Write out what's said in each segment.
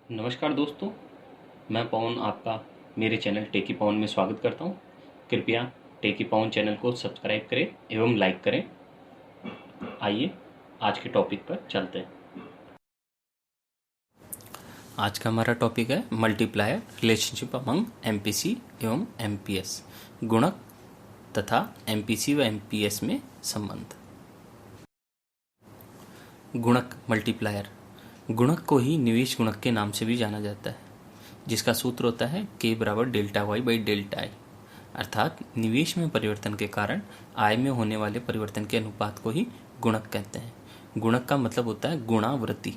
नमस्कार दोस्तों, मैं पवन आपका मेरे चैनल टेकी पवन में स्वागत करता हूं। कृपया टेकी पवन चैनल को सब्सक्राइब करें एवं लाइक करें। आइए आज के टॉपिक पर चलते हैं। आज का हमारा टॉपिक है मल्टीप्लायर रिलेशनशिप अमंग एमपीसी एवं एमपीएस, गुणक तथा एमपीसी व एमपीएस में संबंध। गुणक मल्टीप्लायर, गुणक को ही निवेश गुणक के नाम से भी जाना जाता है, जिसका सूत्र होता है K बराबर delta Y by delta I, अर्थात निवेश में परिवर्तन के कारण आय में होने वाले परिवर्तन के अनुपात को ही गुणक कहते हैं। गुणक का मतलब होता है गुणावृद्धि।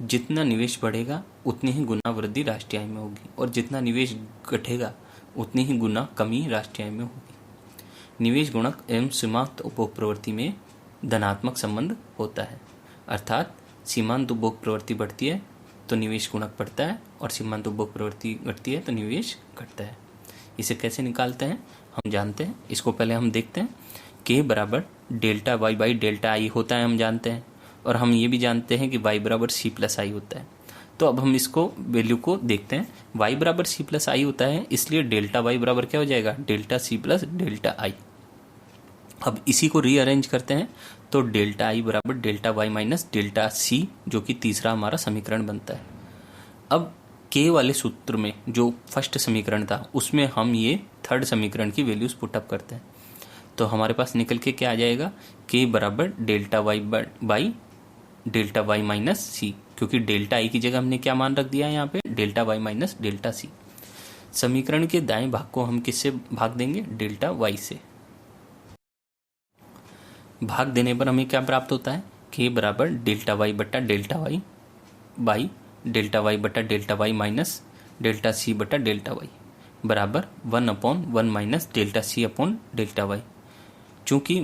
जितना निवेश बढ़ेगा उतनी ही गुना वृद्धि राष्ट्रीय आय में होगी, और जितना निवेश घटेगा उतनी ही गुना कमी राष्ट्रीय आय में होगी। निवेश गुणक एवं सीमांत उपभोग प्रवृत्ति में धनात्मक संबंध होता है, अर्थात सीमांत उपभोग प्रवृत्ति बढ़ती है तो निवेश गुणक बढ़ता है, और सीमांत उपभोग प्रवृत्ति घटती है तो निवेश घटता है। इसे कैसे निकालते हैं हम जानते हैं। इसको पहले हम देखते हैं। K बराबर delta Y by delta I होता है, हम जानते हैं, और हम ये भी जानते हैं कि y बराबर सी प्लस आई होता है। तो अब हम इसको वैल्यू को देखते हैं। y बराबर सी प्लस आई होता है, इसलिए डेल्टा वाई बराबर क्या हो जाएगा, delta C plus delta I. अब इसी को रीअरेंज करते हैं तो डेल्टा आई बराबर delta Y minus delta C, जो कि तीसरा हमारा समीकरण बनता है। अब के वाले सूत्र में जो फर्स्ट समीकरण था उसमें हम ये थर्ड समीकरण की वैल्यूज पुटअप करते हैं, तो हमारे पास निकल के क्या आ जाएगा, के बराबर delta Y by delta Y minus C, क्योंकि डेल्टा आई की जगह हमने क्या मान रख दिया है यहाँ पे, delta Y minus delta C. समीकरण के दाएं भाग को हम किससे भाग देंगे, डेल्टा वाई से। भाग देने पर हमें क्या प्राप्त होता है, के बराबर डेल्टा वाई बट्टा delta Y by delta Y बट्टा delta Y minus delta C बट्टा डेल्टा वाई बराबर 1/1 minus delta C upon delta Y. चूंकि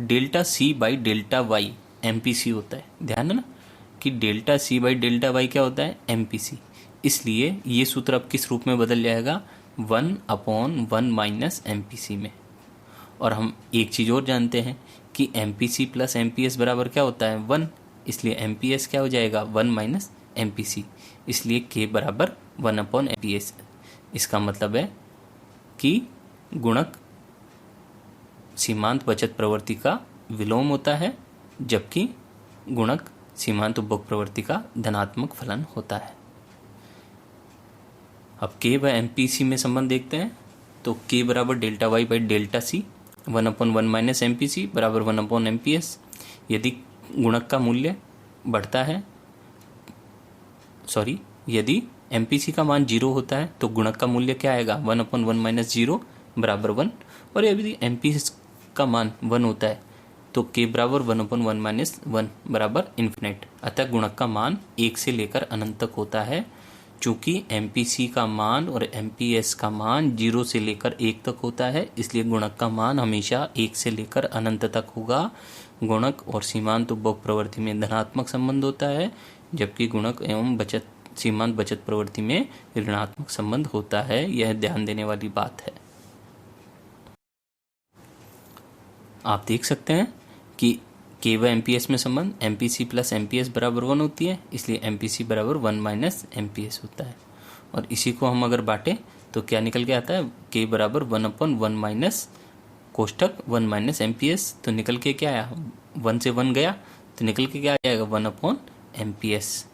delta C by delta Y MPC होता है, ध्यान है ना कि delta C by delta Y क्या होता है, एमपीसी, इसलिए ये सूत्र अब किस रूप में बदल जाएगा, 1/1 माइनस एमपीसी में। और हम एक चीज़ और जानते हैं कि एमपीसी प्लस एमपीएस बराबर क्या होता है, 1, इसलिए एमपीएस क्या हो जाएगा, 1 माइनस एमपीसी, इसलिए के बराबर 1/एमपीएस। इसका मतलब है कि गुणक सीमांत बचत प्रवृत्ति का विलोम होता है, जबकि गुणक सीमांत उपभोग प्रवृत्ति का धनात्मक फलन होता है। अब के व एमपीसी में संबंध देखते हैं, तो के बराबर delta Y by delta C 1/1 minus MPC बराबर 1/एमपीएस। यदि गुणक का मूल्य बढ़ता है, यदि एमपीसी का मान 0 होता है तो गुणक का मूल्य क्या आएगा, 1/1 माइनस 0 बराबर 1, और यदि एमपीसी का मान 1 होता है तो के बराबर 1/1 माइनस 1 बराबर इन्फिनिट। अतः गुणक का मान 1 से लेकर अनंत तक होता है। चूंकि एमपीसी का मान और एमपीएस का मान 0 से लेकर 1 तक होता है, इसलिए गुणक का मान हमेशा 1 से लेकर अनंत तक होगा। गुणक और सीमांत उपभोग प्रवृत्ति में धनात्मक संबंध होता है, जबकि गुणक एवं सीमांत बचत प्रवृत्ति में ऋणात्मक संबंध होता है। यह ध्यान देने वाली बात है। आप देख सकते हैं कि के व एमपीएस में संबंध एमपीसी प्लस एमपीएस बराबर 1 होती है, इसलिए एमपीसी बराबर 1 माइनस एमपीएस होता है। और इसी को हम अगर बांटें तो क्या निकल के आता है, के बराबर 1/1 माइनस कोष्ठक 1 माइनस एमपीएस, तो निकल के क्या आया, 1 से 1 गया तो निकल के क्या आ जाएगा, 1/एमपीएस।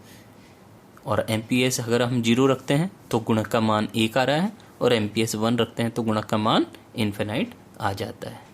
और एमपीएस अगर हम 0 रखते हैं तो गुणक का मान 1 आ रहा है, और एमपीएस 1 रखते हैं तो गुणक का मान इन्फिनाइट आ जाता है।